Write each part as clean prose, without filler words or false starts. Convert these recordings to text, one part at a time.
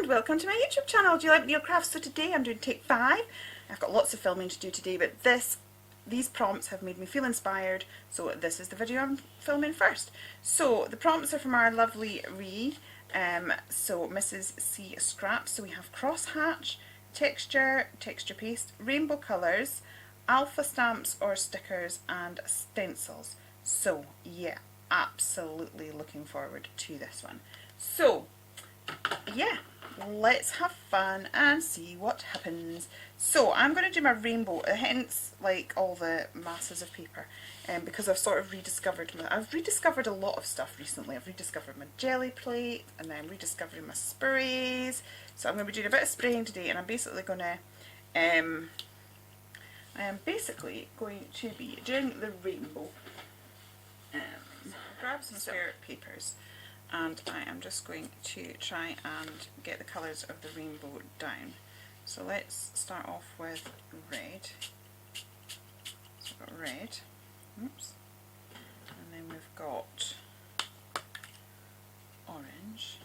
and welcome to my YouTube channel. Do you like neocrafts? So today I'm doing take 5. I've got lots of filming to do today, but these prompts have made me feel inspired, so this is the video I'm filming first. So the prompts are from our lovely Rhie, so Mrs. C Scraps. So we have crosshatch, texture paste, rainbow colours, alpha stamps or stickers, and stencils. So yeah, absolutely looking forward to this one. So yeah, let's have fun and see what happens. So I'm going to do my rainbow, hence like all the masses of paper, because I've sort of I've rediscovered a lot of stuff recently. I've rediscovered my jelly plate, and then rediscovering my sprays. So I'm going to be doing a bit of spraying today, and I'm basically going to I am basically going to be doing the rainbow. So I'll grab some spare papers, and I am just going to try and get the colours of the rainbow down. So let's start off with red. So I've got red, oops, and then we've got orange.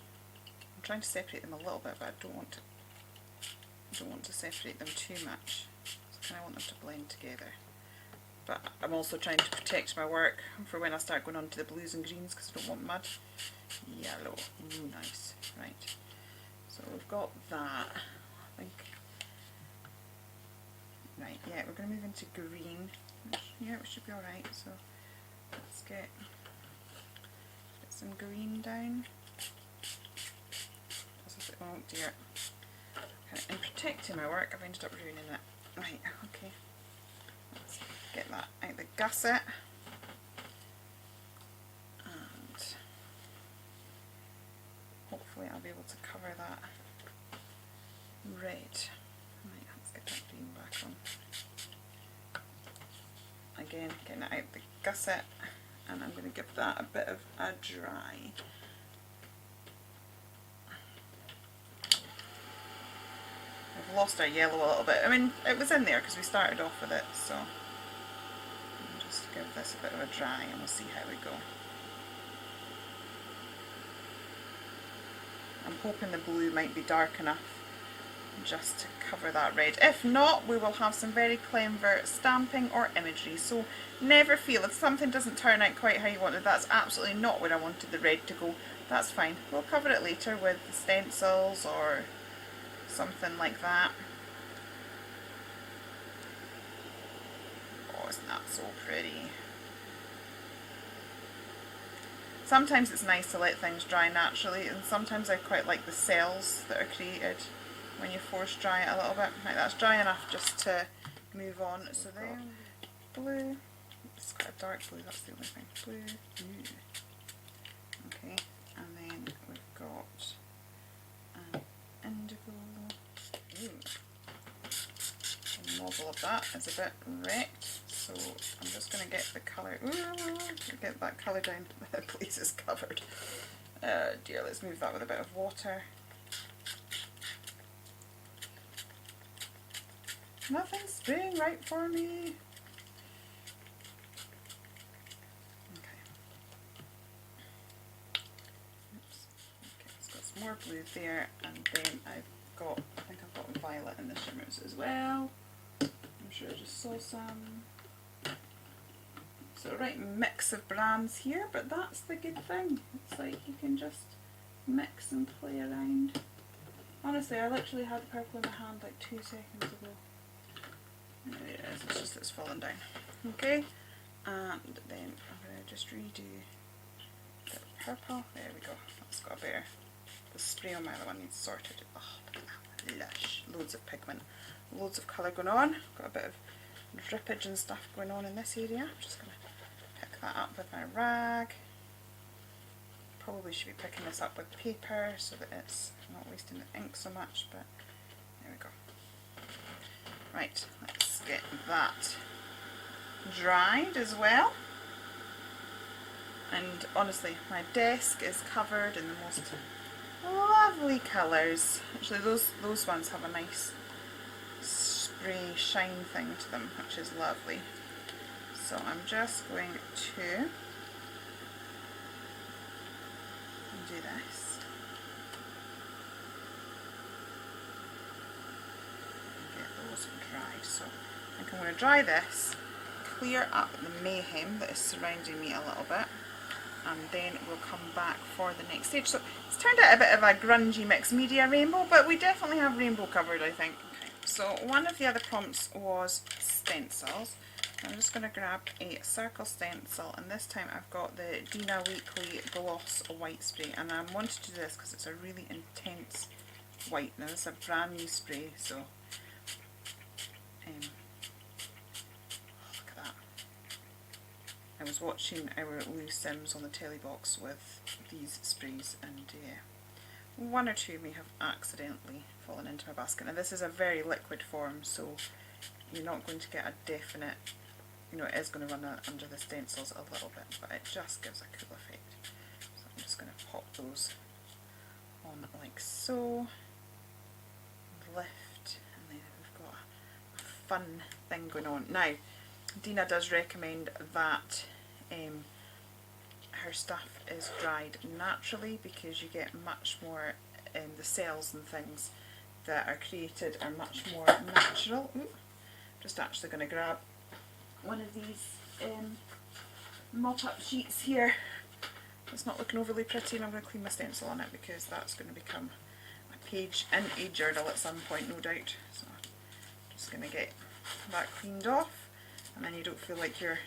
I'm trying to separate them a little bit, but I don't want to separate them too much. So I kind of want them to blend together. But I'm also trying to protect my work for when I start going on to the blues and greens, because I don't want mud. Yellow, ooh, nice, right. So we've got that, I think. Right, yeah, we're going to move into green. Yeah, it should be alright, so let's get some green down. Oh dear. In protecting my work, I've ended up ruining it. Right, okay. Let's get that out the gusset. And hopefully I'll be able to cover that red. Right, let's get that green back on. Again, getting it out the gusset, and I'm going to give that a bit of a dry. We've lost our yellow a little bit. I mean, it was in there because we started off with it, so I'll just give this a bit of a dry and we'll see how we go. I'm hoping the blue might be dark enough just to cover that red. If not, we will have some very clever stamping or imagery, so never feel if something doesn't turn out quite how you wanted. That's absolutely not where I wanted the red to go. That's fine. We'll cover it later with the stencils or something like that. Oh, isn't that so pretty? Sometimes it's nice to let things dry naturally, and sometimes I quite like the cells that are created when you force dry it a little bit. Right, that's dry enough just to move on. So then blue, it's quite a dark blue, that's the only thing. Blue, okay, and then we've got an indigo. The nozzle of that is a bit wrecked, so I'm just going to get the colour, get that colour down. The place is covered. Dear, let's move that with a bit of water. Nothing's spraying right for me. Okay. Oops. Okay, it's got some more blue there, and then I think I've got violet in the shimmers as well. I'm sure I just saw some. So right mix of brands here, but that's the good thing. It's like you can just mix and play around. Honestly, I literally had purple in my hand like 2 seconds ago. There it is, it's just it's fallen down. Okay, and then I'm going to just redo the purple. There we go, that's got a better. The spray on my other one needs sorted. Oh, look at that, lush. Loads of pigment, loads of colour going on. Got a bit of drippage and stuff going on in this area. I'm just going to pick that up with my rag. Probably should be picking this up with paper so that it's not wasting the ink so much, but there we go. Right, let's get that dried as well. And honestly, my desk is covered in the most lovely colours. Actually, those ones have a nice spray shine thing to them, which is lovely. So I'm just going to do this. those dried. So I think I'm going to dry this, clear up the mayhem that is surrounding me a little bit, and then we'll come back for the next stage. So it's turned out a bit of a grungy mixed media rainbow, but we definitely have rainbow covered, I think. Okay. So one of the other prompts was stencils. I'm just going to grab a circle stencil, and this time I've got the Dina Weekly Gloss White Spray, and I wanted to do this because it's a really intense white. Now this is a brand new spray, so look at that. I was watching our Lou Sims on the telly box with these sprays, and one or two may have accidentally fallen into my basket. Now this is a very liquid form, so you're not going to get a definite, you know, it is going to run under the stencils a little bit, but it just gives a cool effect. So I'm just going to pop those on like so, lift, and then we've got a fun thing going on. Now, Dina does recommend that her stuff is dried naturally, because you get much more, the cells and things that are created are much more natural. Ooh, just actually going to grab one of these mop-up sheets here. It's not looking overly pretty, and I'm going to clean my stencil on it because that's going to become a page in a journal at some point, no doubt. So I'm just going to get that cleaned off, and then you don't feel like you're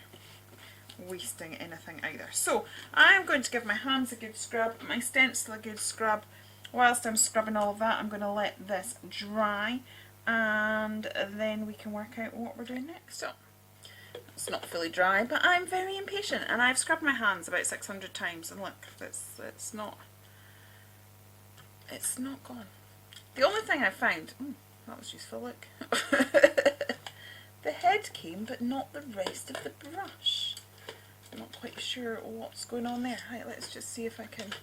wasting anything either. So I'm going to give my hands a good scrub, my stencil a good scrub. Whilst I'm scrubbing all of that, I'm going to let this dry, and then we can work out what we're doing next. So it's not fully dry, but I'm very impatient, and I've scrubbed my hands about 600 times, and look, it's not gone. The only thing I found, that was useful, look. The head came, but not the rest of the brush. I'm not quite sure what's going on there. Right, let's just see if I can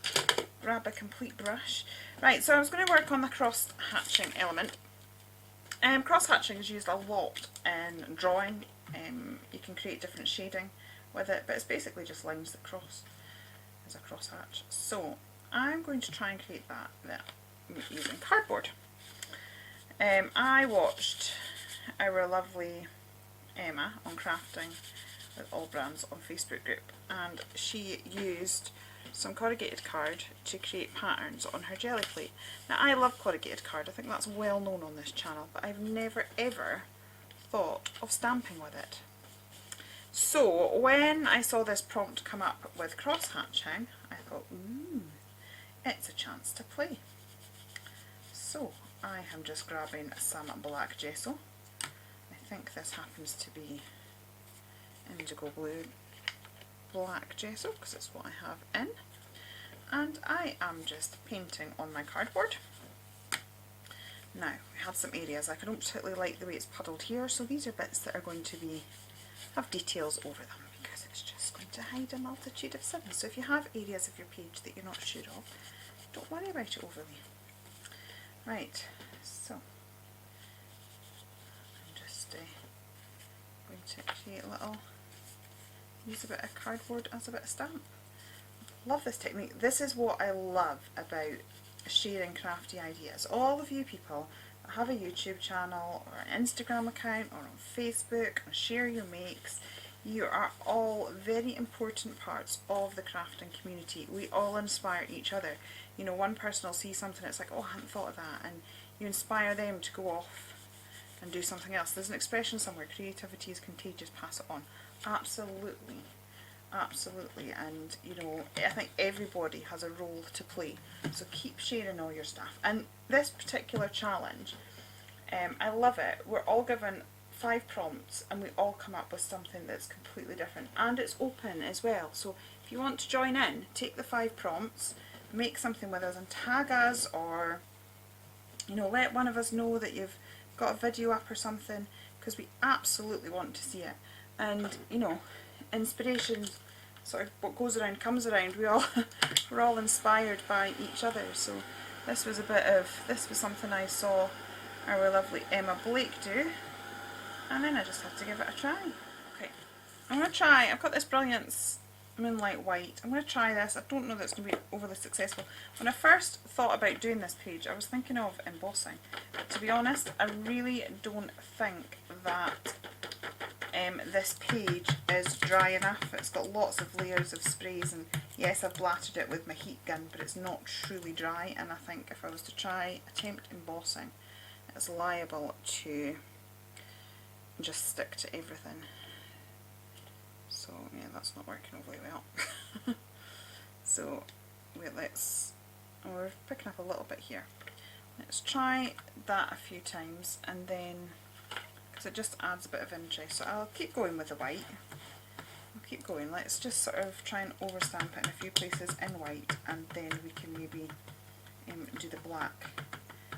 grab a complete brush. Right, so I was going to work on the cross-hatching element. Cross-hatching is used a lot in drawing. You can create different shading with it, but it's basically just lines that cross as a cross-hatch. So I'm going to try and create that using cardboard. I watched our lovely Emma on Crafting with All Brands on Facebook group, and she used some corrugated card to create patterns on her jelly plate. Now I love corrugated card, I think that's well known on this channel, but I've never ever thought of stamping with it. So when I saw this prompt come up with cross-hatching, I thought, it's a chance to play. So I am just grabbing some black gesso. I think this happens to be indigo blue black gesso because it's what I have in, and I am just painting on my cardboard. Now we have some areas I don't particularly like the way it's puddled here, so these are bits that are going to have details over them because it's just going to hide a multitude of symbols. So if you have areas of your page that you're not sure of, don't worry about it overly. Right, so I'm just going to create use a bit of cardboard as a bit of stamp. Love this technique. This is what I love about sharing crafty ideas. All of you people that have a YouTube channel or an Instagram account or on Facebook or share your makes, you are all very important parts of the crafting community. We all inspire each other. You know, one person will see something, it's like, oh, I hadn't thought of that, and you inspire them to go off and do something else. There's an expression somewhere, creativity is contagious, pass it on. Absolutely, absolutely, and you know, I think everybody has a role to play, so keep sharing all your stuff. And this particular challenge, I love it. We're all given 5 prompts and we all come up with something that's completely different, and it's open as well, so if you want to join in, take the 5 prompts, make something with us and tag us, or you know, let one of us know that you've got a video up or something, because we absolutely want to see it. And you know, inspiration sort of what goes around comes around. We're all inspired by each other. So this was something I saw our lovely Emma Blake do, and then I just had to give it a try. Okay, I'm going to try, I've got this Brilliance Moonlight White. I'm going to try this. I don't know that it's going to be overly successful. When I first thought about doing this page, I was thinking of embossing. But to be honest, I really don't think that this page is dry enough. It's got lots of layers of sprays, and yes, I've blattered it with my heat gun, but it's not truly dry, and I think if I was to attempt embossing, it's liable to just stick to everything. So yeah, that's not working overly well. So wait, we're picking up a little bit here. Let's try that a few times, and then, because it just adds a bit of interest, so I'll keep going with the white. I'll keep going. Let's just sort of try and overstamp it in a few places in white, and then we can maybe do the black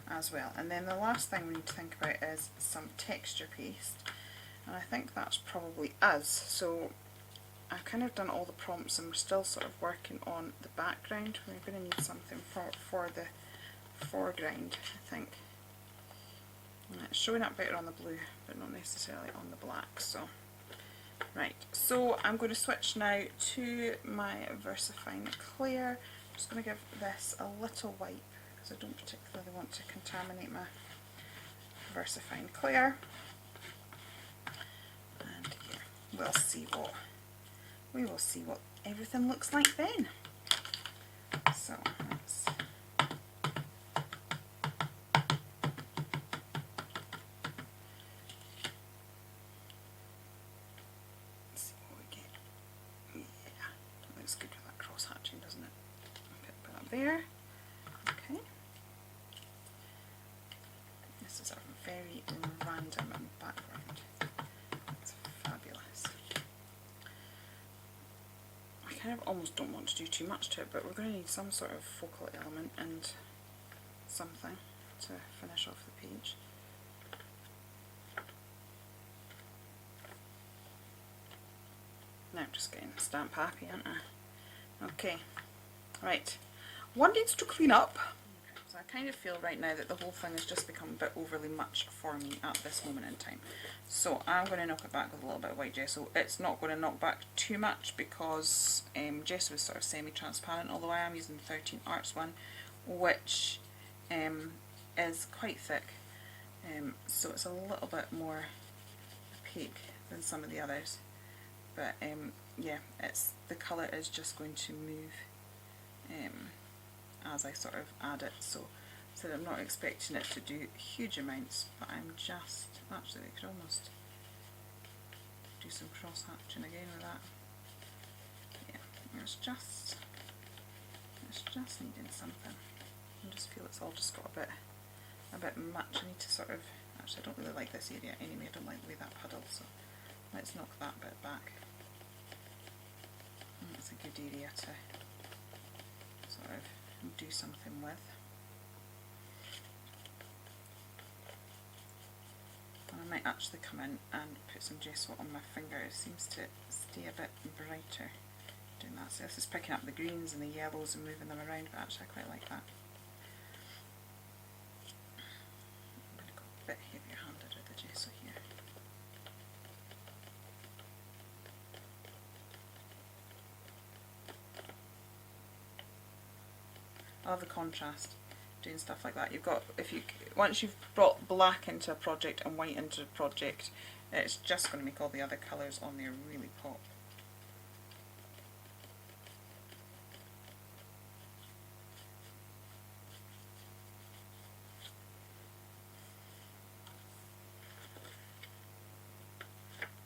as well. And then the last thing we need to think about is some texture paste, and I think that's probably us. So I've kind of done all the prompts, and we're still sort of working on the background. We're going to need something for the foreground, I think. And it's showing up better on the blue, but not necessarily on the black. So right, so I'm going to switch now to my VersaFine Clear. I'm just going to give this a little wipe, because I don't particularly want to contaminate my VersaFine Clear. And here, we will see what everything looks like then. So let's see what we get. Yeah, that looks good with that cross hatching, doesn't it? Put that there. Okay. This is a very random background. It's fabulous. I kind of almost don't want to do too much to it, but we're going to need some sort of focal element and something to finish off the page. Now I'm just getting stamp happy, aren't I? Okay, right. One needs to clean up. So I kind of feel right now that the whole thing has just become a bit overly much for me at this moment in time. So I'm going to knock it back with a little bit of white gesso. It's not going to knock back too much because gesso is sort of semi-transparent, although I am using the 13 Arts one, which is quite thick. So it's a little bit more opaque than some of the others. But yeah, the colour is just going to move as I sort of add it, so I'm not expecting it to do huge amounts, but I'm just, actually we could almost do some cross hatching again with that. Yeah, it's just needing something. I just feel it's all just got a bit much. I need to sort of, actually I don't really like this area anyway, I don't like the way that puddles, so let's knock that bit back. And that's a good area to sort of do something with. And I might actually come in and put some gesso on my finger. It seems to stay a bit brighter doing that. So this is picking up the greens and the yellows and moving them around, but actually I quite like that. I'm going to go a bit heavier handed with the gesso here. I love the contrast doing stuff like that. You've got, once you've brought black into a project and white into a project, it's just going to make all the other colours on there really pop.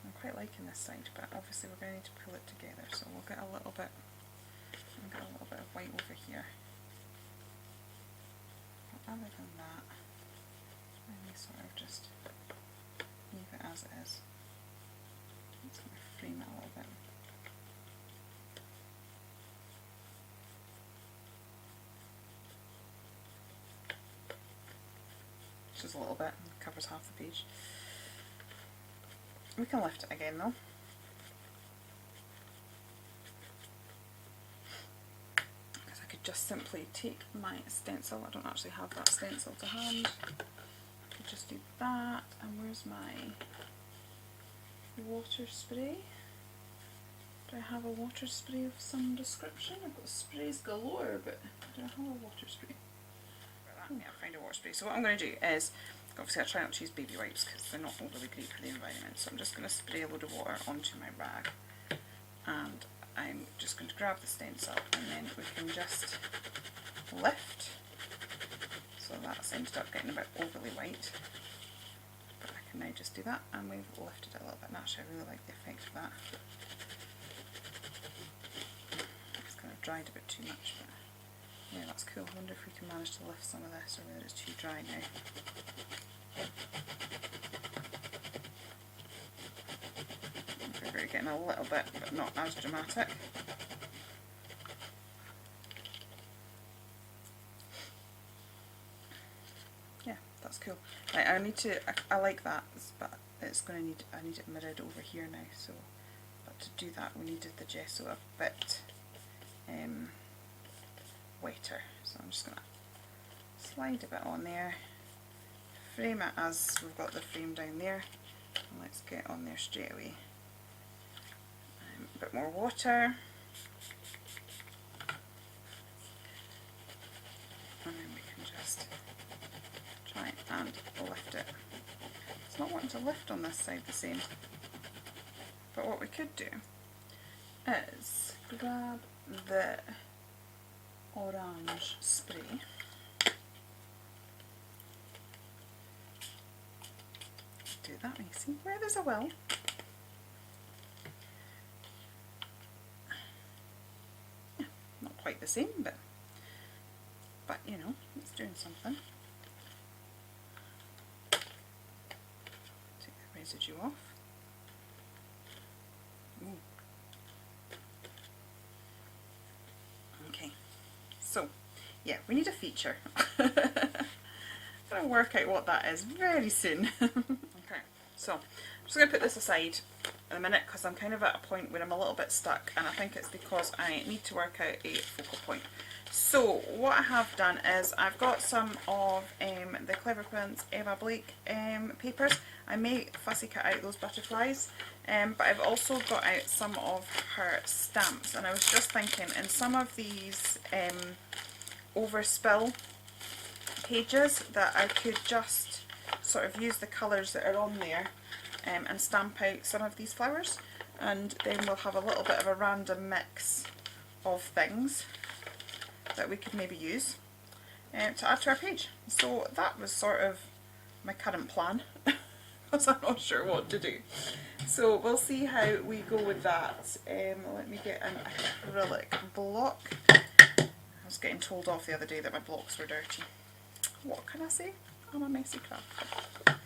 I'm quite liking this side, but obviously we're going to need to pull it together, so we'll get a little bit of white over here. Other than that, let me sort of just leave it as it is. Let's kind of frame it a little bit. Just a little bit, covers half the page. We can lift it again though. Just simply take my stencil. I don't actually have that stencil to hand. I could just do that. And where's my water spray? Do I have a water spray of some description? I've got sprays galore, but do I have a water spray? Yeah, find a water spray. So what I'm going to do is, obviously I try not to use baby wipes because they're not overly great for the environment, so I'm just going to spray a load of water onto my rag, and I'm just going to grab the stencil and then we can just lift. So that's ended up getting a bit overly white, but I can now just do that, and we've lifted it a little bit, and actually I really like the effect of that. It's kind of dried a bit too much, but yeah, that's cool. I wonder if we can manage to lift some of this, or whether it's too dry now. We're getting a little bit, but not as dramatic. Yeah, that's cool. Right, I need to. I like that, but it's going to need. I need it mirrored over here now. So, but to do that, we needed the gesso a bit wetter. So I'm just going to slide a bit on there, frame it as we've got the frame down there, and let's get on there straight away. A bit more water, and then we can just try and lift it. It's not wanting to lift on this side the same, but what we could do is grab the orange spray, do that, you see, where there's a will. Quite the same, but you know, it's doing something. Take the residue off. Ooh. Okay, so yeah, we need a feature. I'm going to work out what that is very soon. Okay, so I'm just going to put this aside in a minute because I'm kind of at a point where I'm a little bit stuck, and I think it's because I need to work out a focal point. So what I have done is I've got some of the Clever Prints Eva Blake papers. I may fussy cut out those butterflies, but I've also got out some of her stamps, and I was just thinking in some of these overspill pages that I could just sort of use the colours that are on there and stamp out some of these flowers, and then we'll have a little bit of a random mix of things that we could maybe use to add to our page. So that was sort of my current plan because I'm not sure what to do. So we'll see how we go with that. Let me get an acrylic block. I was getting told off the other day that my blocks were dirty. What can I say? I'm a messy crafter.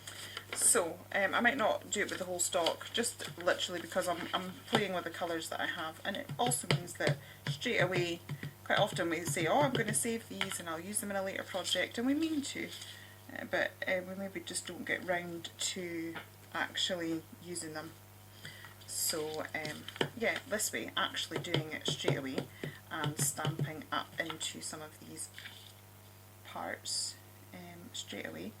So I might not do it with the whole stock, just literally because I'm playing with the colours that I have, and it also means that straight away, quite often we say, oh, I'm going to save these and I'll use them in a later project, and we mean to, but we maybe just don't get round to actually using them. So yeah, this way, actually doing it straight away and stamping up into some of these parts straight away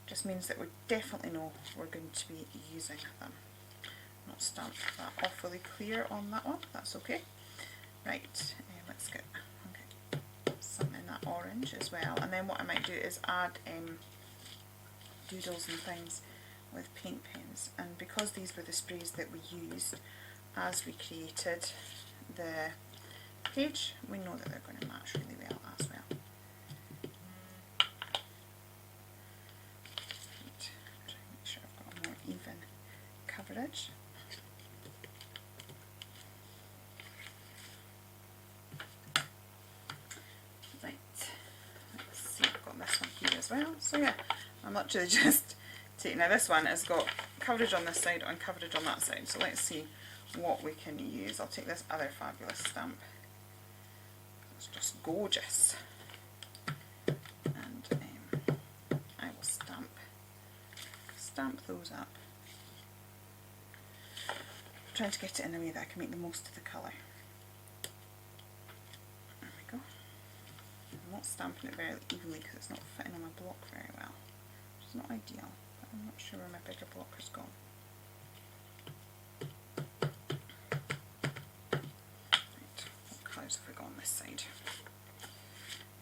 just means that we definitely know we're going to be using them. Not stamped that awfully clear on that one, that's okay. Right, let's get some in that orange as well, and then what I might do is add doodles and things with paint pens, and because these were the sprays that we used as we created the page, we know that they're going to match really well as well. Even coverage. Right, let's see, I've got this one here as well. So yeah, I'm literally just taking, now this one has got coverage on this side and coverage on that side, so let's see what we can use. I'll take this other fabulous stamp. It's just gorgeous. And I will stamp those up. I'm trying to get it in a way that I can make the most of the colour. There we go. I'm not stamping it very evenly because it's not fitting on my block very well, which is not ideal, but I'm not sure where my bigger block has gone. colours have we got on this side?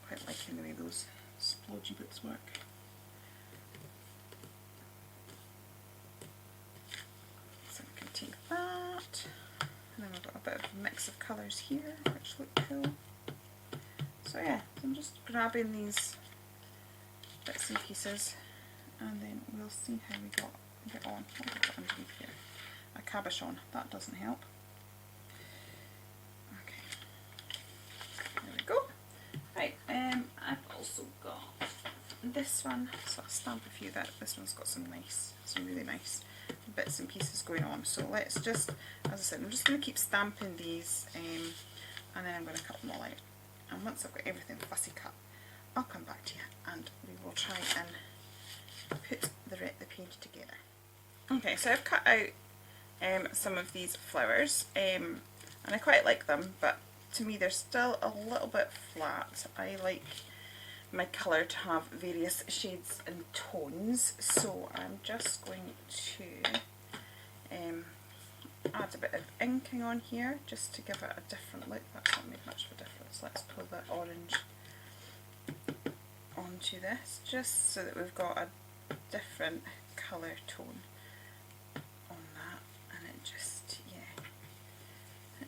Quite liking the way those splodgy bits work. So we can take that, and then we've got a bit of a mix of colours here, which look cool. So yeah, I'm just grabbing these bits and pieces, and then we'll see how we get on. What have we got underneath here? A cabochon. That doesn't help. There we go. Right, I've also got this one, so I'll stamp a few that this one's got some really nice bits and pieces going on. So let's just, as I said, I'm just going to keep stamping these, and then I'm going to cut them all out. And once I've got everything fussy cut, I'll come back to you and we will try and put the page together. Okay, so I've cut out some of these flowers, and I quite like them, but to me they're still a little bit flat. I like my colour to have various shades and tones, so I'm just going to add a bit of inking on here just to give it a different look. That's not made much of a difference. Let's pull the orange onto this just so that we've got a different colour tone on that, and it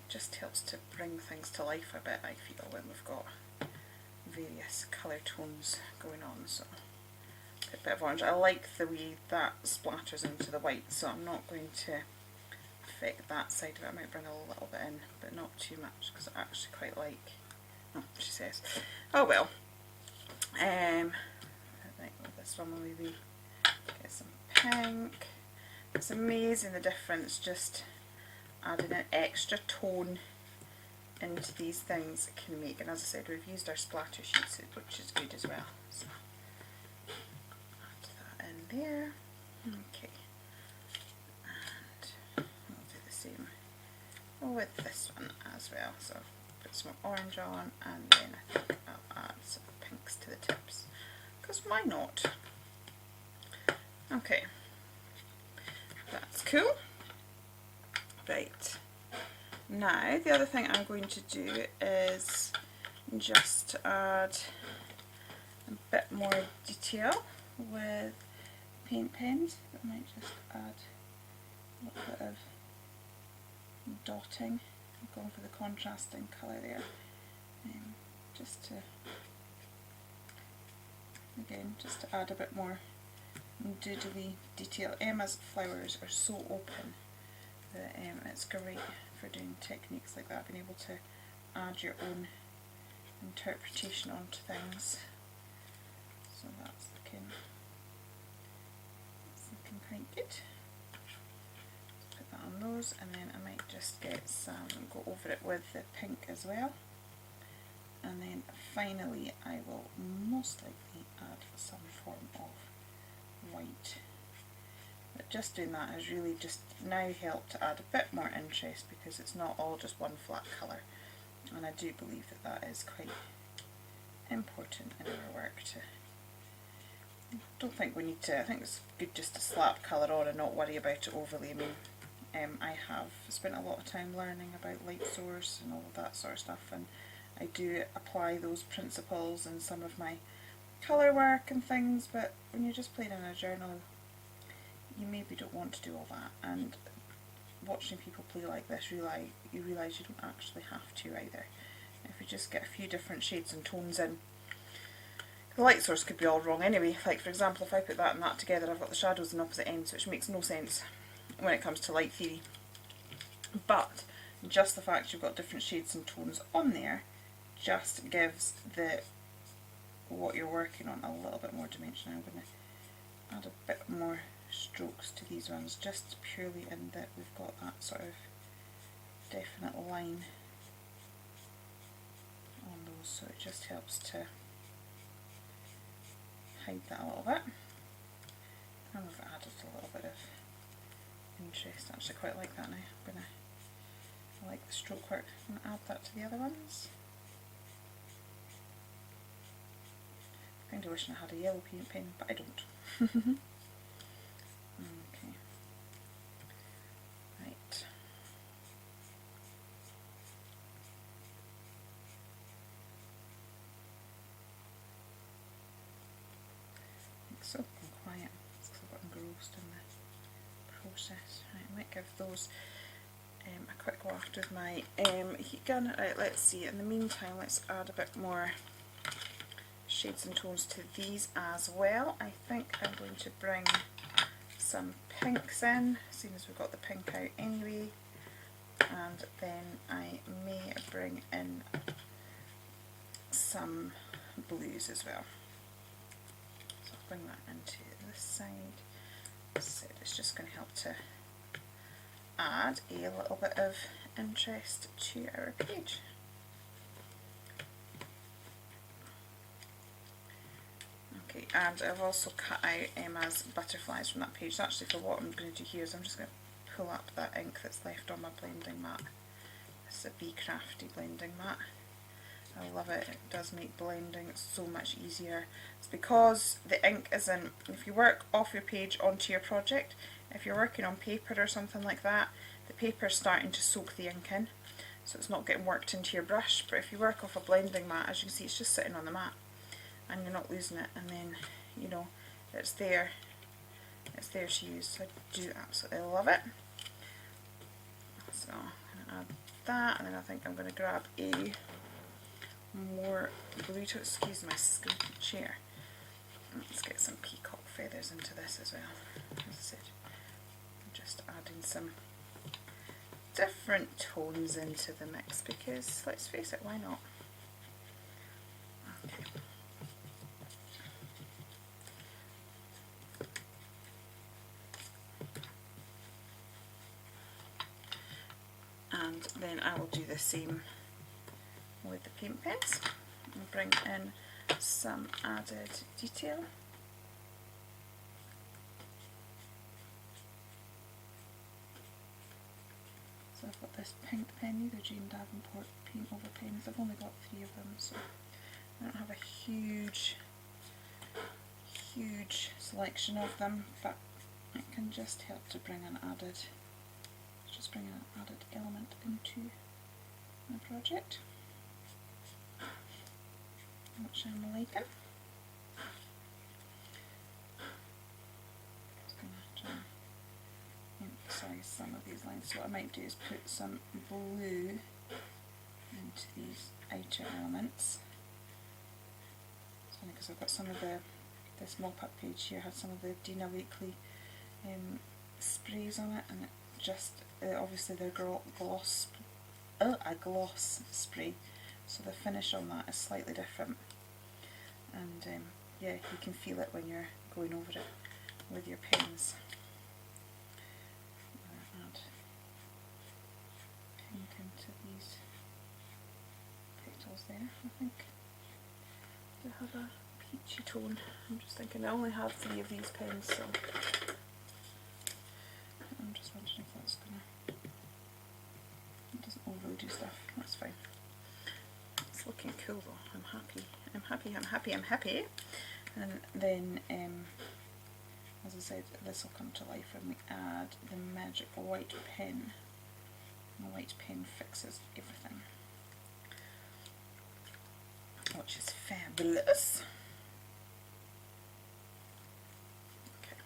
just helps to bring things to life a bit, I feel, when we've got various colour tones going on. So a bit of orange. I like the way that splatters into the white, so I'm not going to affect that side of it. I might bring a little bit in, but not too much, because I actually quite like, oh, she says, oh well. I think with this one we'll maybe get some pink. It's amazing the difference just adding an extra tone into these things can make, and as I said, we've used our splatter sheets, which is good as well. So add that in there. Okay, and we'll do the same with this one as well. So put some orange on, and then I think I'll add some pinks to the tips, because why not? Okay, that's cool. Right, now the other thing I'm going to do is just add a bit more detail with paint pens. I might just add a little bit of dotting. I'm going for the contrasting colour there, just to, again, just to add a bit more doodly detail. Emma's flowers are so open that it's great for doing techniques like that, being able to add your own interpretation onto things. So that's looking quite good. Put that on those, and then I might just get some, go over it with the pink as well, and then finally I will most likely add some form of white. But just doing that has really just now helped to add a bit more interest, because it's not all just one flat colour, and I do believe that that is quite important in our work. I don't think we need to, I think it's good just to slap colour on and not worry about it overly. I mean, I have spent a lot of time learning about light source and all of that sort of stuff, and I do apply those principles in some of my colour work and things, but when you're just playing in a journal, you maybe don't want to do all that, and watching people play like this, you realise you don't actually have to either. If you just get a few different shades and tones in, the light source could be all wrong anyway. Like for example, if I put that and that together, I've got the shadows on opposite ends, which makes no sense when it comes to light theory. But just the fact you've got different shades and tones on there just gives what you're working on a little bit more dimension. I'm going to add a bit more strokes to these ones, just purely in that we've got that sort of definite line on those, so it just helps to hide that a little bit. And we've added a little bit of interest. I actually quite like that now. I like the stroke work. I'm going to add that to the other ones. I'm kind of wishing I had a yellow paint pen, but I don't. Okay. Right. lost in the process. Right, I might give those a quick waft with my heat gun. Right, let's see. In the meantime, let's add a bit more shades and tones to these as well. I think I'm going to bring some pinks in, seeing as we've got the pink out anyway, and then I may bring in some blues as well. So I'll bring that into this side. So it's just going to help to add a little bit of interest to our page. Okay, and I've also cut out Emma's butterflies from that page. Actually, for what I'm going to do here is I'm just going to pull up that ink that's left on my blending mat. This is a Be Crafty blending mat. I love it. It does make blending so much easier. It's because the ink isn't, if you work off your page onto your project, if you're working on paper or something like that, the paper's starting to soak the ink in, so it's not getting worked into your brush. But if you work off a blending mat, as you can see, it's just sitting on the mat and you're not losing it, and then, you know, it's there to use. So I do absolutely love it. So I'm going to add that, and then I think I'm going to grab a more blue to excuse my squeaky chair. Let's get some peacock feathers into this as well. As I said, I'm just adding some different tones into the mix because, let's face it, why not? Okay. And then I will do the same with the paint pens and bring in some added detail. So I've got this pink pen, these are Jane Davenport paint over pens. I've only got 3 of them, so I don't have a huge selection of them, but it can just help to bring an added element into my project, which I'm liking. Just going to try and emphasise some of these lines. So what I might do is put some blue into these outer elements. It's funny because I've got some of this mop-up page here had some of the Dina Wakley sprays on it, and it just obviously they're a gloss spray, so the finish on that is slightly different, and yeah, you can feel it when you're going over it with your pens. I'm going to add pink into these petals there. I think they have a peachy tone. I'm just thinking I only have 3 of these pens, so I'm just wondering if that's gonna, it doesn't overly do stuff. That's fine. It's looking cool though. I'm happy. And then, as I said, this will come to life when we add the magic white pen. And the white pen fixes everything, which is fabulous. Okay,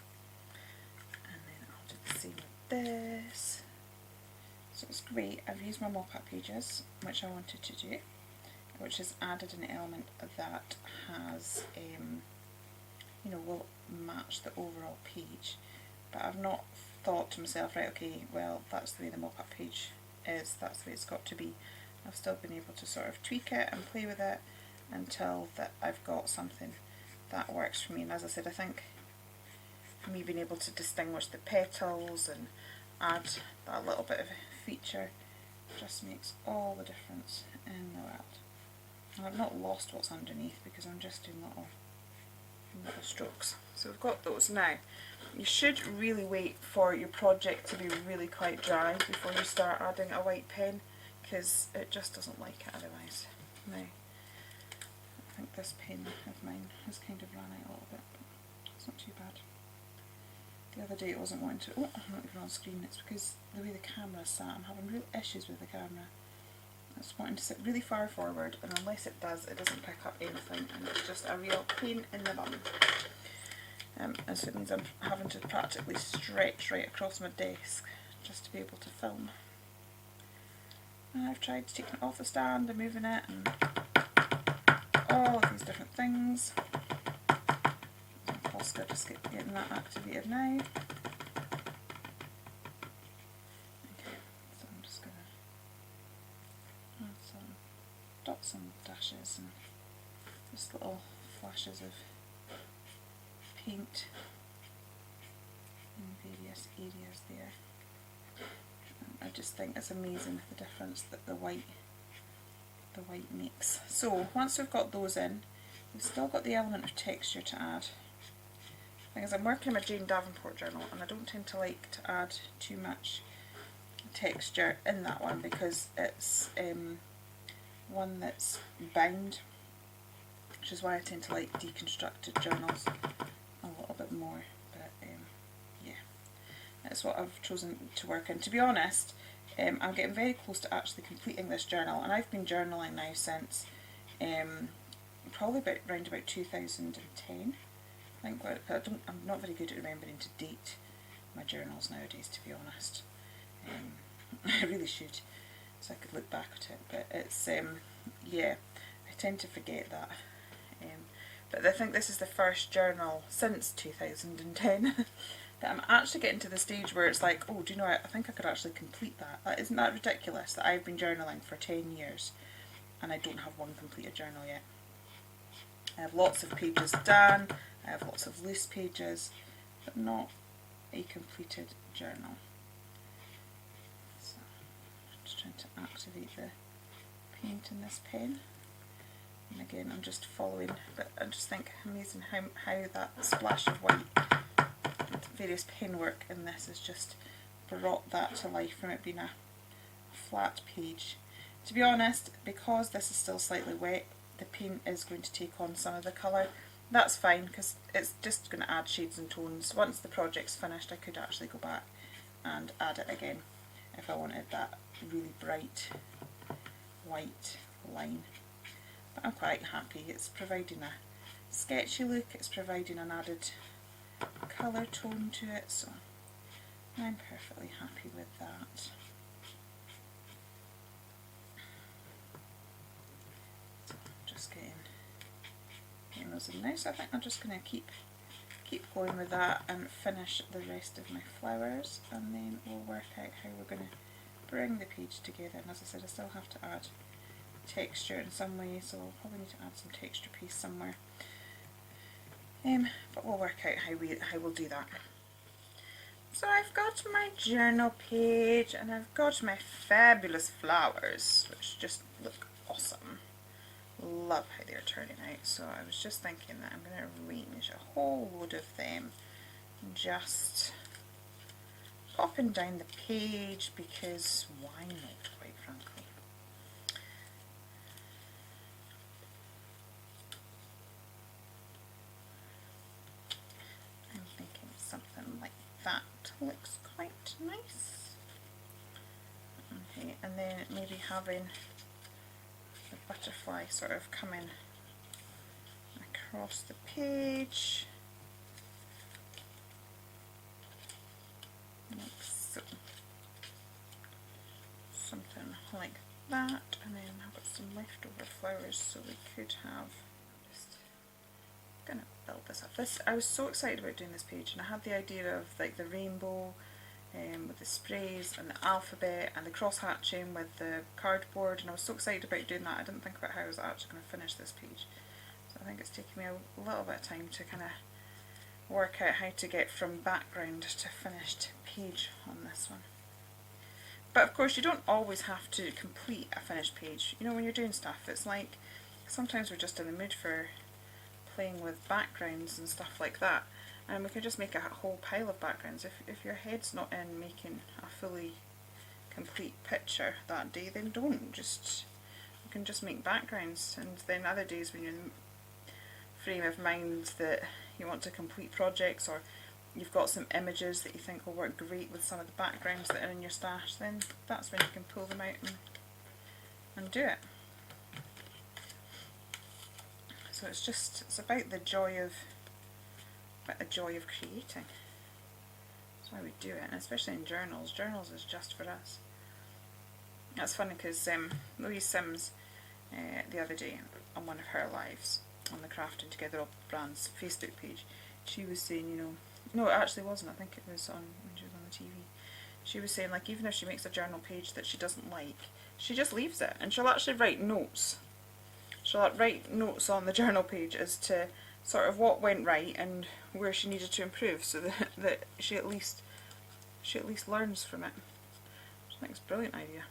and then I'll do the same with this. So it's great. I've used my mop-up pages, which I wanted to do, which has added an element that has, you know, will match the overall page. But I've not thought to myself, right, okay, well, that's the way the mop-up page is, that's the way it's got to be. I've still been able to sort of tweak it and play with it until that I've got something that works for me. And as I said, I think for me being able to distinguish the petals and add that little bit of feature just makes all the difference in the world. And I've not lost what's underneath because I'm just doing little strokes. So we've got those. Now you should really wait for your project to be really quite dry before you start adding a white pen, because it just doesn't like it otherwise. Now I think this pen of mine has kind of run out a little bit, but it's not too bad. The other day it wasn't wanting to, oh, I'm not even on screen. It's because the way the camera sat, I'm having real issues with the camera. It's wanting to sit really far forward, and unless it does, it doesn't pick up anything, and it's just a real pain in the bum. and so it means I'm having to practically stretch right across my desk just to be able to film. And I've tried to take it off the stand and moving it and all of these different things. Oscar just getting that activated now. Okay, so I'm just going to add some dots and dashes and just little flashes of paint in various areas there. I just think it's amazing the difference that the white makes. So once we've got those in, we've still got the element of texture to add. The thing is, I'm working in my Jane Davenport journal and I don't tend to like to add too much texture in that one because it's one that's bound, which is why I tend to like deconstructed journals a little bit more. But yeah, that's what I've chosen to work in. To be honest, I'm getting very close to actually completing this journal, and I've been journaling now since probably around about 2010. I think. I'm not very good at remembering to date my journals nowadays, to be honest. I really should, so I could look back at it. But it's yeah, I tend to forget that. But I think this is the first journal since 2010 that I'm actually getting to the stage where it's like, oh, do you know what? I think I could actually complete that. Isn't that ridiculous that I've been journaling for 10 years and I don't have one completed journal yet? I have lots of pages done, I have lots of loose pages, but not a completed journal. So I'm just trying to activate the paint in this pen. And again, I'm just following, but I just think amazing how that splash of white and various pen work in this has just brought that to life from it being a flat page. To be honest, because this is still slightly wet, the paint is going to take on some of the colour. That's fine because it's just going to add shades and tones. Once the project's finished, I could actually go back and add it again if I wanted that really bright white line. But I'm quite happy. It's providing a sketchy look, it's providing an added colour tone to it, so I'm perfectly happy with that. So just getting those in now, so I think I'm just going to keep going with that and finish the rest of my flowers, and then we'll work out how we're going to bring the page together. And as I said, I still have to add texture in some way, so I'll probably need to add some texture paste somewhere. But we'll work out how we'll do that. So I've got my journal page and I've got my fabulous flowers, which just look awesome. Love how they're turning out. So I was just thinking that I'm going to arrange a whole load of them, just popping down the page, because why not, quite frankly. I'm thinking something like that looks quite nice. Okay, and then maybe having the butterfly sort of coming across the page, like so. Something like that, and then I've got some leftover flowers, so we could have, just gonna build this up. I was so excited about doing this page, and I had the idea of like the rainbow with the sprays and the alphabet and the cross hatching with the cardboard, and I was so excited about doing that. I didn't think about how I was actually going to finish this page, so I think it's taken me a little bit of time to kind of work out how to get from background to finished page on this one. But of course you don't always have to complete a finished page. You know, when you're doing stuff, it's like sometimes we're just in the mood for playing with backgrounds and stuff like that. And we can just make a whole pile of backgrounds. If your head's not in making a fully complete picture that day, then don't. You can just make backgrounds, and then other days when you're in the frame of mind that you want to complete projects, or you've got some images that you think will work great with some of the backgrounds that are in your stash, then that's when you can pull them out and do it. So it's about the joy of about the joy of creating. That's why we do it, and especially in journals. Journals is just for us. That's funny because Louise Sims, the other day, on one of her lives, on the Crafting Together All Brands Facebook page, she was saying, you know, no, it actually wasn't, I think it was on when she was on the TV. She was saying, like, even if she makes a journal page that she doesn't like, she just leaves it, and she'll actually write notes. She'll write notes on the journal page as to sort of what went right and where she needed to improve, so that she at least learns from it. Which I think is a brilliant idea.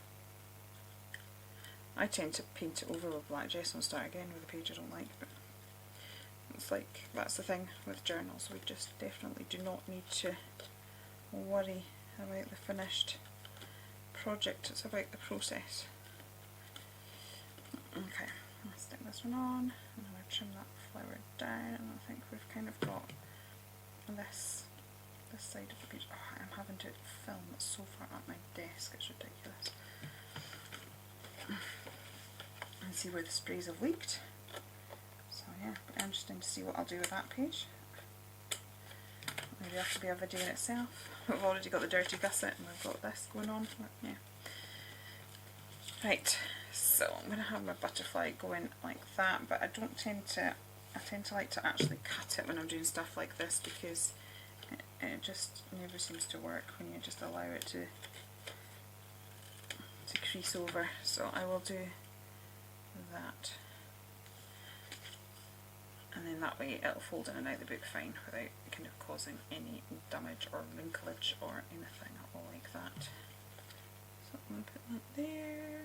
I tend to paint it over with black gesso and start again with a page I don't like, but it's like, that's the thing with journals, we just definitely do not need to worry about the finished project, it's about the process. Okay, I'll stick this one on, and I'm going to trim that flower down, and I think we've kind of got this side of the page. Oh, I'm having to film it so far up my desk, it's ridiculous. And see where the sprays have leaked. So yeah, but interesting to see what I'll do with that page. Maybe that could be a video in itself. We've already got the dirty gusset and we've got this going on. But yeah. Right, so I'm going to have my butterfly going like that, but I tend to like to actually cut it when I'm doing stuff like this, because it just never seems to work when you just allow it to crease over. So I will do that, and then that way it'll fold in and out the book fine without kind of causing any damage or wrinklage or anything like that. So I'm going to put that there.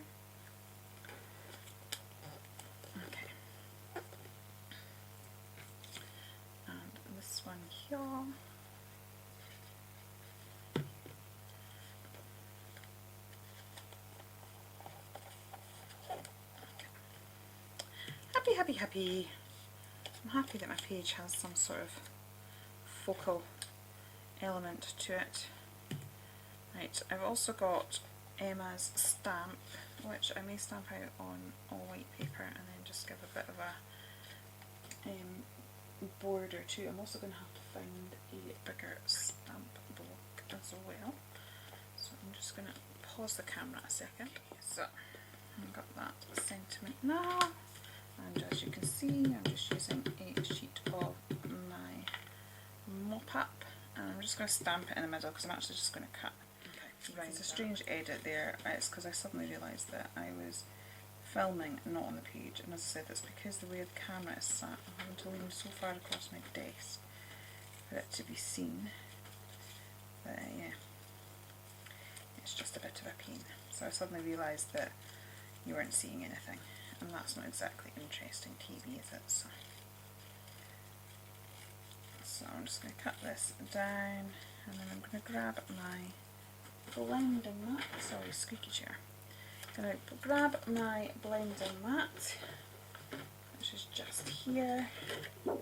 Okay, and this one here. Happy. I'm happy that my page has some sort of focal element to it. Right, I've also got Emma's stamp, which I may stamp out on all white paper and then just give a bit of a border too. I'm also going to have to find a bigger stamp block as well. So I'm just going to pause the camera a second. So I've got that sentiment now. And as you can see, I'm just using a sheet of my mop-up, and I'm just going to stamp it in the middle because I'm actually just going to cut. Okay. Right, it's a strange edit there. It's because I suddenly realised that I was filming not on the page, and as I said, it's because the way the camera is sat, I'm having to lean so far across my desk for it to be seen. But yeah, it's just a bit of a pain. So I suddenly realised that you weren't seeing anything. And that's not exactly interesting TV, is it? So I'm just going to cut this down, and then I'm going to grab my blending mat. Sorry, squeaky chair. I'm going to grab my blending mat, which is just here. Oh,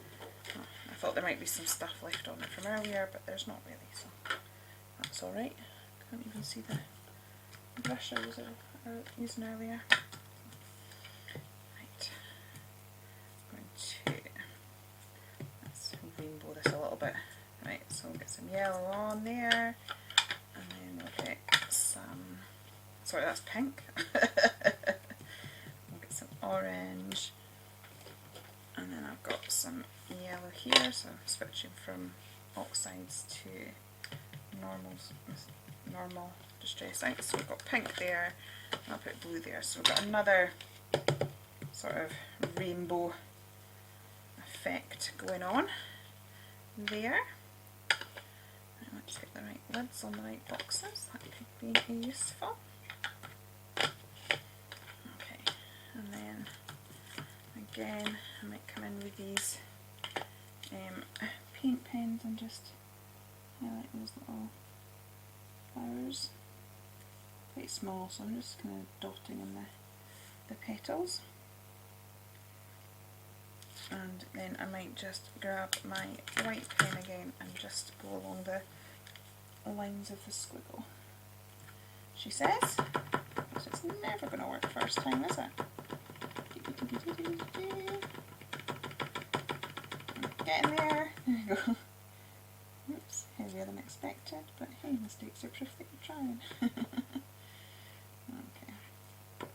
I thought there might be some stuff left on it from earlier, but there's not really, so that's alright. Can't even see the brush I was using earlier. Rainbow this a little bit. Right, so we'll get some yellow on there, and then we'll get some, sorry, that's pink. We'll get some orange, and then I've got some yellow here, so I'm switching from oxides to normal distress ink. So we've got pink there, and I'll put blue there. So we've got another sort of rainbow effect going on there. And let's get the right lids on the right boxes, that could be useful. Okay, and then again I might come in with these paint pens and just highlight those little flowers. Quite small, so I'm just kind of dotting in the petals. And then I might just grab my white pen again and just go along the lines of the squiggle. She says, but it's never going to work first time, is it? Get in there. There you go. heavier than expected, but hey, mistakes are proof that you're trying. Okay, not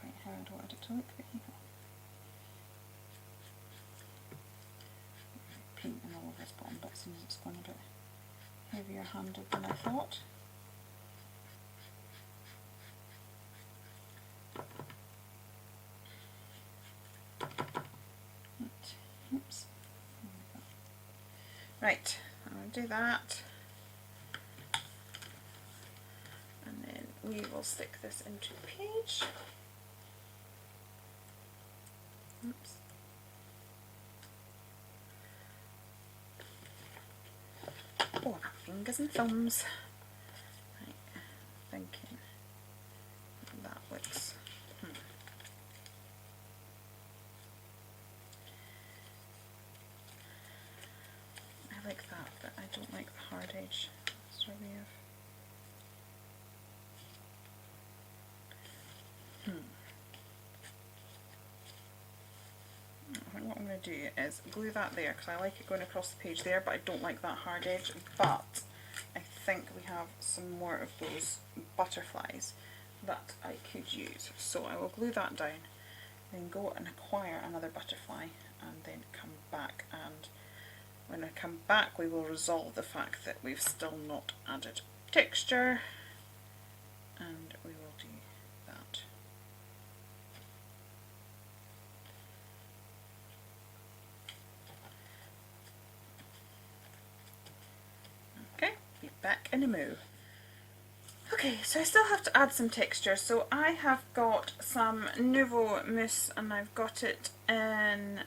quite how I'd wanted it to look, but hey ho. Painting all over this bottom bit seems it's going a bit heavier handed than I thought. Oops. Right, I'm going to do that, and then we will stick this into the page. Oops. Oh, my fingers and thumbs. Right, thinking that looks. I like that, but I don't like the hard edge. So we have. I think what I'm going to do is glue that there because I like it going across the page there, but I don't like that hard edge. But I think we have some more of those butterflies that I could use. So I will glue that down, then go and acquire another butterfly, and then come back, and when I come back we will resolve the fact that we've still not added texture, and we will do that. Okay, be back in a moo. Okay, so I still have to add some texture. So I have got some Nouveau Mousse, and I've got it in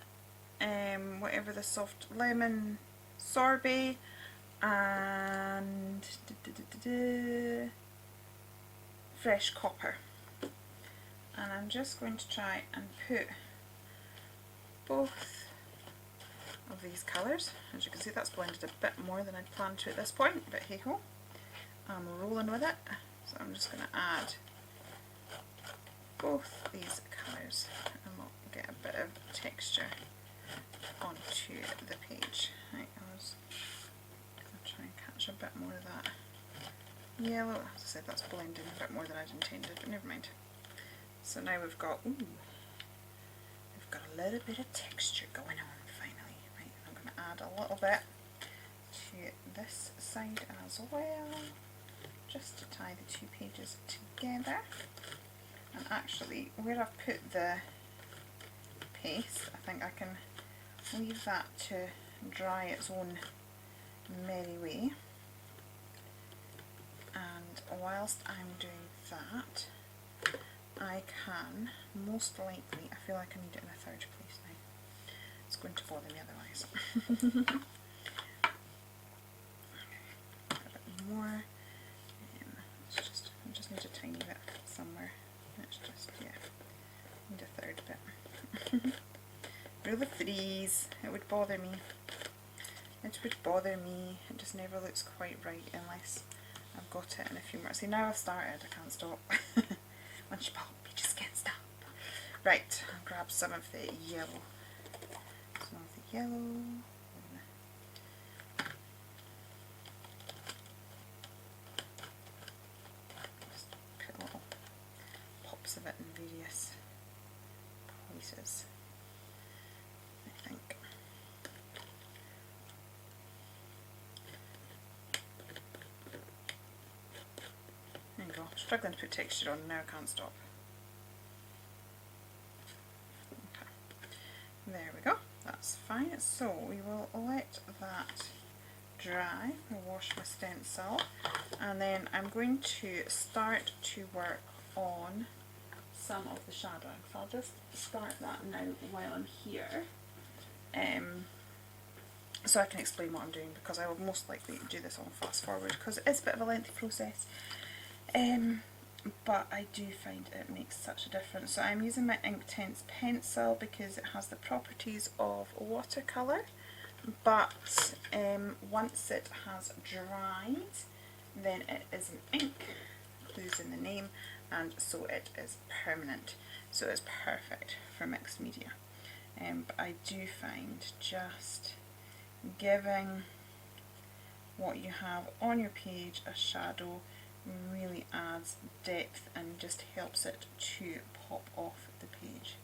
whatever the soft lemon sorbet and fresh copper, and I'm just going to try and put both of these colours. As you can see, that's blended a bit more than I'd planned to at this point, but hey ho, I'm rolling with it. So I'm just going to add both these colours, and we'll get a bit of texture onto the page. Right, I'll try and catch a bit more of that yellow. As I said, that's blending a bit more than I'd intended, but never mind. So now we've got, we've got a little bit of texture going on finally. Right, I'm going to add a little bit to this side as well, just to tie the two pages together. And actually, where I've put the paste, I think I can leave that to dry its own merry way. And whilst I'm doing that, I can, most likely, I feel like I need it in a third place now. It's going to bother me otherwise. A bit more. I just need a tiny bit somewhere. It's just, yeah, need a third bit. Rule of threes, it would bother me. It would bother me. It just never looks quite right unless I've got it in a few more. See, now I've started, I can't stop. Once you pop, you just can't stop. Right, I'll grab some of the yellow. Some of the yellow. Just put little pops of it in various places, I think. There you go. Struggling to put texture on, now I can't stop. Okay. There we go. That's fine. So we will let that dry. I'll wash my stencil, and then I'm going to start to work on some of the shadowing. So I'll just start that now while I'm here, so I can explain what I'm doing, because I will most likely do this on fast forward because it is a bit of a lengthy process. But I do find it makes such a difference. So I'm using my Inktense pencil because it has the properties of watercolour, but once it has dried, then it is an ink, clues in the name, and so it is permanent. So it's perfect for mixed media. But I do find just giving what you have on your page, a shadow, really adds depth and just helps it to pop off the page.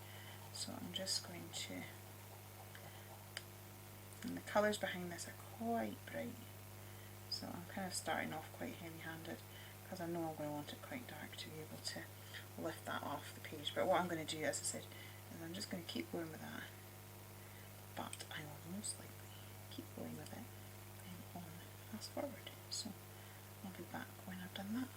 So I'm just going to, and the colours behind this are quite bright, so I'm kind of starting off quite heavy-handed because I know I'm going to want it quite dark to be able to lift that off the page. But what I'm going to do, as I said, is I'm just going to keep going with that, but I will most likely keep going with it on fast forward. So I'll be back when I've done that.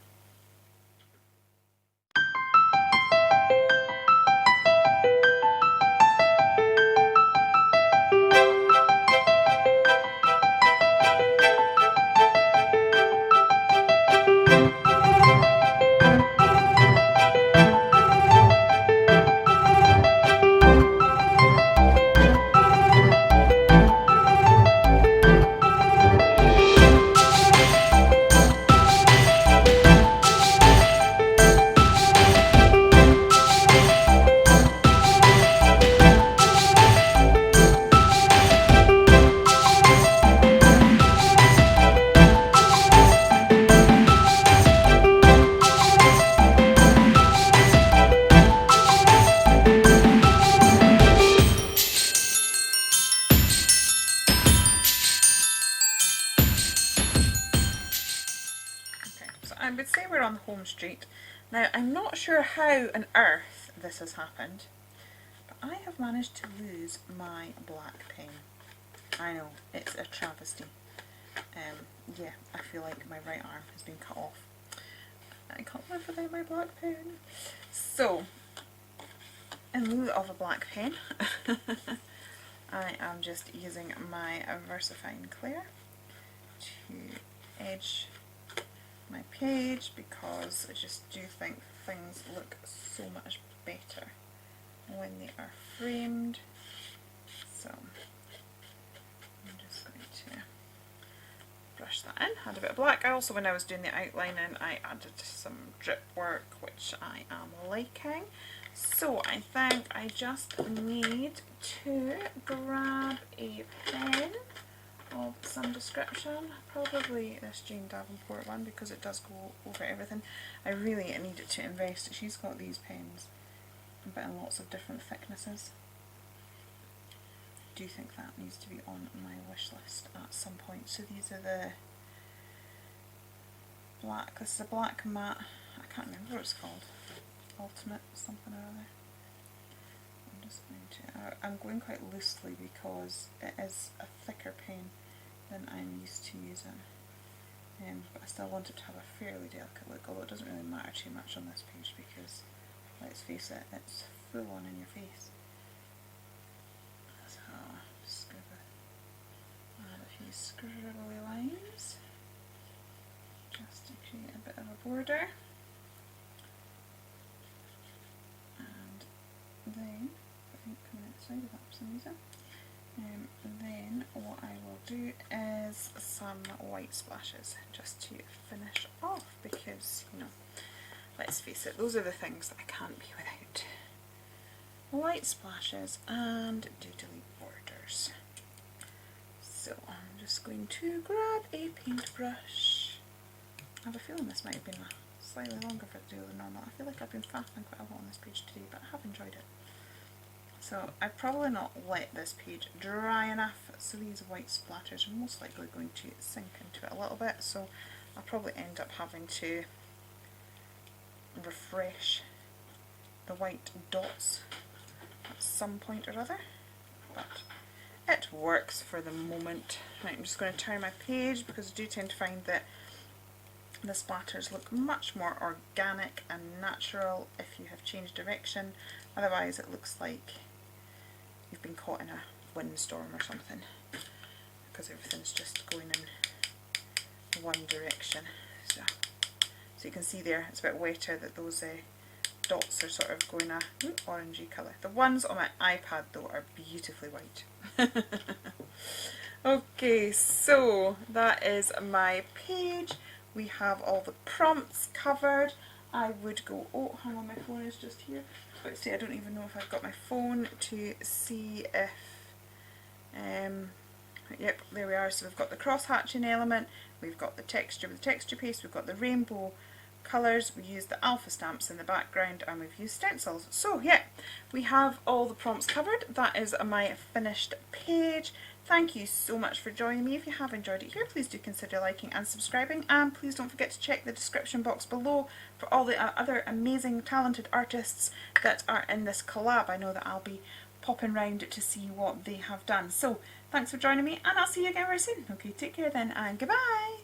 I would say we're on the home street. Now, I'm not sure how on earth this has happened, but I have managed to lose my black pen. I know, it's a travesty. Yeah, I feel like my right arm has been cut off. I can't live without my black pen. So, in lieu of a black pen, I am just using my VersaFine Clear to edge my page, because I just do think things look so much better when they are framed. So I'm just going to brush that in, add a bit of black. I also, when I was doing the outlining, I added some drip work, which I am liking. So I think I just need to grab a pen of some description, probably this Jane Davenport one, because it does go over everything. I really need to invest. She's got these pens, but in lots of different thicknesses. I do think that needs to be on my wish list at some point. So these are the black, this is a black matte, I can't remember what it's called, Ultimate something or other. I'm just going to, I'm going quite loosely because it is a thicker pen than I'm used to using, but I still want it to have a fairly delicate look, although it doesn't really matter too much on this page because, let's face it, it's full on in your face. So just going to add a few scribbly lines just to create a bit of a border, and then I think coming outside of that for some reason. Then what I will do is some white splashes just to finish off, because, you know, let's face it, those are the things that I can't be without. White splashes and doodly borders. So I'm just going to grab a paintbrush. I have a feeling this might have been a slightly longer video than normal. I feel like I've been faffing quite a lot on this page today, but I have enjoyed it. So I've probably not let this page dry enough, so these white splatters are most likely going to sink into it a little bit, so I'll probably end up having to refresh the white dots at some point or other, but it works for the moment. Right, I'm just going to turn my page, because I do tend to find that the splatters look much more organic and natural if you have changed direction. Otherwise it looks like you've been caught in a windstorm or something, because everything's just going in one direction. So you can see there, it's a bit wetter, that those dots are sort of going a orangey colour. The ones on my iPad though are beautifully white. Okay, so that is my page. We have all the prompts covered. I would go, oh hang on, my phone is just here. But see, I don't even know if I've got my phone to see if, Yep, there we are. So we've got the cross hatching element, we've got the texture with the texture paste, we've got the rainbow colours, we used the alpha stamps in the background, and we've used stencils. So yeah, we have all the prompts covered. That is my finished page. Thank you so much for joining me. If you have enjoyed it here, please do consider liking and subscribing, and please don't forget to check the description box below for all the other amazing talented artists that are in this collab. I know that I'll be popping round to see what they have done. So thanks for joining me, and I'll see you again very soon. Okay, take care then, and goodbye.